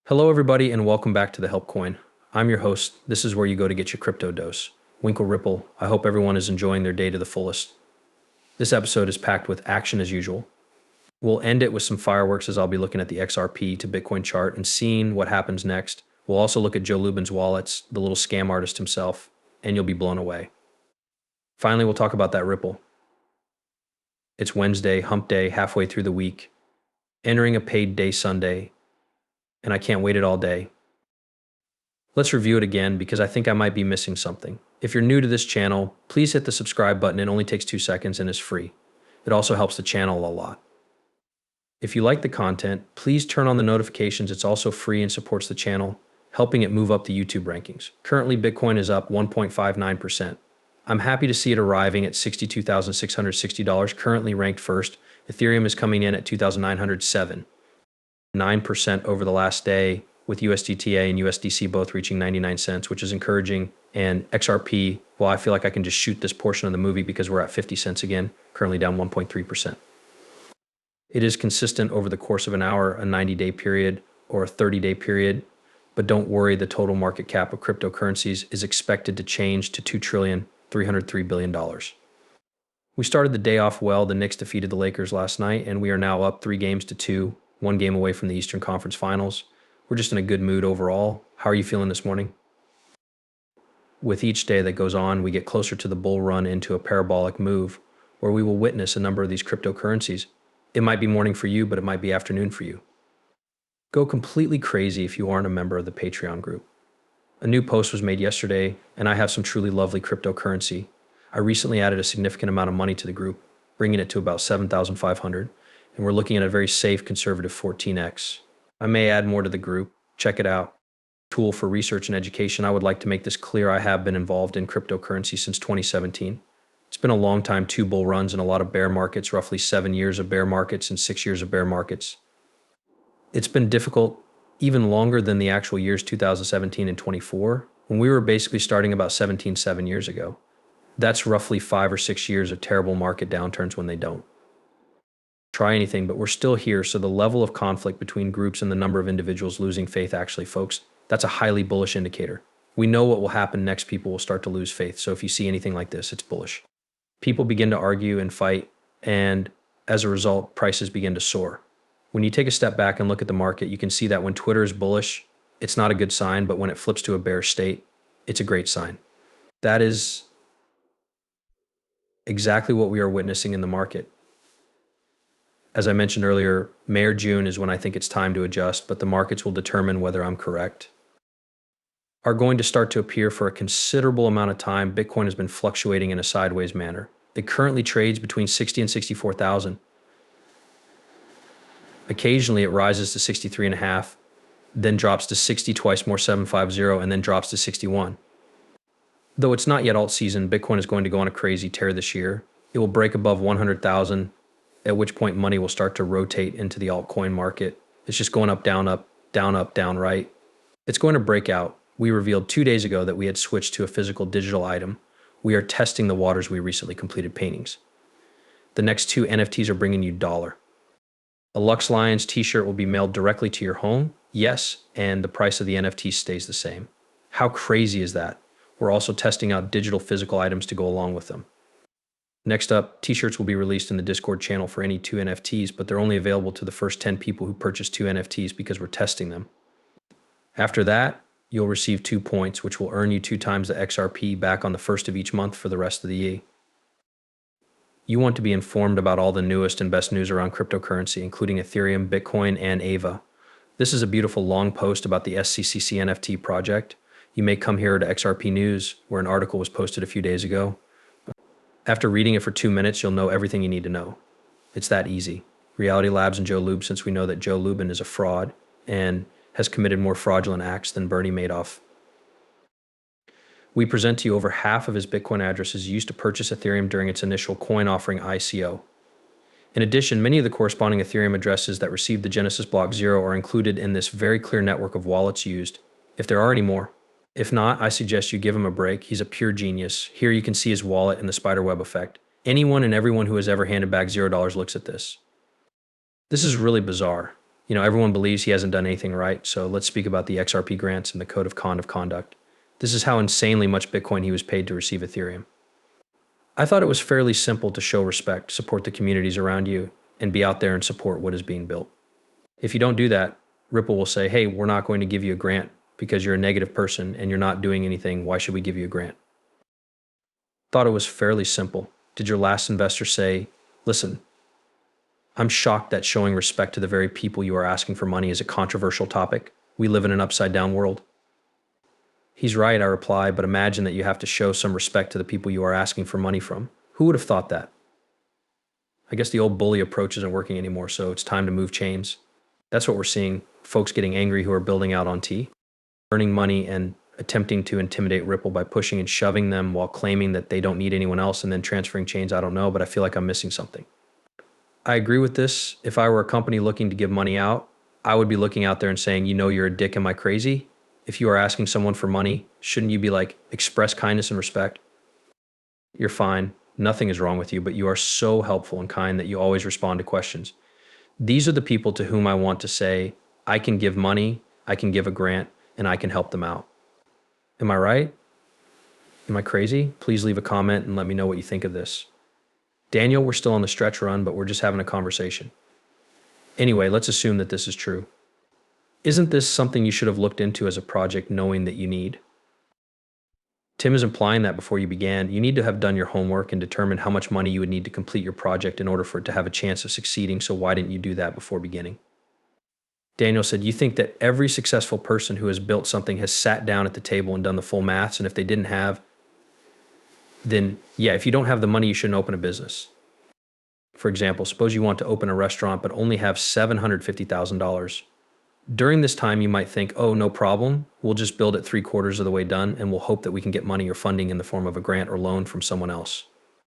Hello, everybody, and welcome back to the Help Coin. I'm your host. This is where you go to get your crypto dose. Winkle Ripple. I hope everyone is enjoying their day to the fullest. This episode is packed with action as usual. We'll end it with some fireworks as I'll be looking at the XRP to Bitcoin chart and seeing what happens next. We'll also look at Joe Lubin's wallets, the little scam artist himself, and you'll be blown away. Finally, we'll talk about that Ripple. It's Wednesday, hump day, halfway through the week, entering a paid day Sunday, and I can't wait it all day. Let's review it again because I think I might be missing something. If you're new to this channel, please hit the subscribe button. It only takes 2 seconds and is free. It also helps the channel a lot. If you like the content, please turn on the notifications. It's also free and supports the channel, helping it move up the YouTube rankings. Currently, Bitcoin is up 1.59%. I'm happy to see it arriving at $62,660, currently ranked first. Ethereum is coming in at $2,907. 9% over the last day, with USDTA and USDC both reaching 99 cents, which is encouraging. And XRP, well, I feel like I can just shoot this portion of the movie because we're at 50 cents again, currently down 1.3%. It is consistent over the course of an hour, a 90-day period, or a 30-day period. But don't worry, the total market cap of cryptocurrencies is expected to change to $2,303 billion. We started the day off well. The Knicks defeated the Lakers last night, and we are now up 3-2, 1 game away from the Eastern Conference Finals. We're just in a good mood overall. How are you feeling this morning? With each day that goes on, we get closer to the bull run into a parabolic move where we will witness a number of these cryptocurrencies. It might be morning for you, but it might be afternoon for you. Go completely crazy if you aren't a member of the Patreon group. A new post was made yesterday, and I have some truly lovely cryptocurrency. I recently added a significant amount of money to the group, bringing it to about 7,500. And we're looking at a very safe, conservative 14x. I may add more to the group. Check it out. Tool for research and education. I would like to make this clear. I have been involved in cryptocurrency since 2017. It's been a long time, 2 bull runs and a lot of bear markets, roughly 7 years of bear markets and 6 years of bear markets. It's been difficult, even longer than the actual years 2017 and 24, when we were basically starting about 7 years ago. That's roughly 5 or 6 years of terrible market downturns when they don't try anything, but we're still here. So the level of conflict between groups and the number of individuals losing faith, actually, folks, that's a highly bullish indicator. We know what will happen next. People will start to lose faith. So if you see anything like this, it's bullish. People begin to argue and fight, and as a result, prices begin to soar. When you take a step back and look at the market, you can see that when Twitter is bullish, it's not a good sign, but when it flips to a bear state, it's a great sign. That is exactly what we are witnessing in the market. As I mentioned earlier, May or June is when I think it's time to adjust, but the markets will determine whether I'm correct. Are going to start to appear for a considerable amount of time. Bitcoin has been fluctuating in a sideways manner. It currently trades between 60 and 64,000. Occasionally it rises to 63.5, then drops to 60 twice more, 750, and then drops to 61. Though it's not yet alt season, Bitcoin is going to go on a crazy tear this year. It will break above 100,000. At which point money will start to rotate into the altcoin market. It's just going up, down, right. It's going to break out. We revealed 2 days ago that we had switched to a physical digital item. We are testing the waters. We recently completed paintings. The next 2 NFTs are bringing you $1. A Lux Lions t-shirt will be mailed directly to your home. Yes, and the price of the NFT stays the same. How crazy is that? We're also testing out digital physical items to go along with them. Next up, t-shirts will be released in the Discord channel for any 2 NFTs, but they're only available to the first 10 people who purchase 2 NFTs because we're testing them. After that, you'll receive 2 points, which will earn you 2 times the XRP back on the first of each month for the rest of the year. You want to be informed about all the newest and best news around cryptocurrency, including Ethereum, Bitcoin, and AVA. This is a beautiful long post about the SCCC NFT project. You may come here to XRP News, where an article was posted a few days ago. After reading it for 2 minutes, you'll know everything you need to know. It's that easy. Reality Labs and Joe Lubin, since we know that Joe Lubin is a fraud and has committed more fraudulent acts than Bernie Madoff. We present to you over half of his Bitcoin addresses used to purchase Ethereum during its initial coin offering ICO. In addition, many of the corresponding Ethereum addresses that received the Genesis Block 0 are included in this very clear network of wallets used, if there are any more. If not, I suggest you give him a break. He's a pure genius. Here you can see his wallet and the spiderweb effect. Anyone and everyone who has ever handed back $0 looks at this. This is really bizarre. Everyone believes he hasn't done anything right, so let's speak about the XRP grants and the code of conduct. This is how insanely much Bitcoin he was paid to receive Ethereum. I thought it was fairly simple to show respect, support the communities around you, and be out there and support what is being built. If you don't do that, Ripple will say, hey, we're not going to give you a grant because you're a negative person and you're not doing anything. Why should we give you a grant? Thought it was fairly simple. Did your last investor say, listen, I'm shocked that showing respect to the very people you are asking for money is a controversial topic. We live in an upside down world. He's right, I reply, but imagine that you have to show some respect to the people you are asking for money from. Who would have thought that? I guess the old bully approach isn't working anymore, so it's time to move chains. That's what we're seeing, folks getting angry who are building out on T, earning money and attempting to intimidate Ripple by pushing and shoving them while claiming that they don't need anyone else and then transferring chains. I don't know, but I feel like I'm missing something. I agree with this. If I were a company looking to give money out, I would be looking out there and saying, you're a dick, am I crazy? If you are asking someone for money, shouldn't you be like, express kindness and respect? You're fine. Nothing is wrong with you, but you are so helpful and kind that you always respond to questions. These are the people to whom I want to say, I can give money, I can give a grant, and I can help them out. Am I right? Am I crazy? Please leave a comment and let me know what you think of this. Daniel, we're still on the stretch run, but we're just having a conversation. Anyway, let's assume that this is true. Isn't this something you should have looked into as a project knowing that you need? Tim is implying that before you began, you need to have done your homework and determined how much money you would need to complete your project in order for it to have a chance of succeeding, so why didn't you do that before beginning? Daniel said, you think that every successful person who has built something has sat down at the table and done the full maths, and if they didn't have, then yeah, if you don't have the money, you shouldn't open a business. For example, suppose you want to open a restaurant but only have $750,000. During this time, you might think, oh, no problem. We'll just build it 3/4 of the way done and we'll hope that we can get money or funding in the form of a grant or loan from someone else.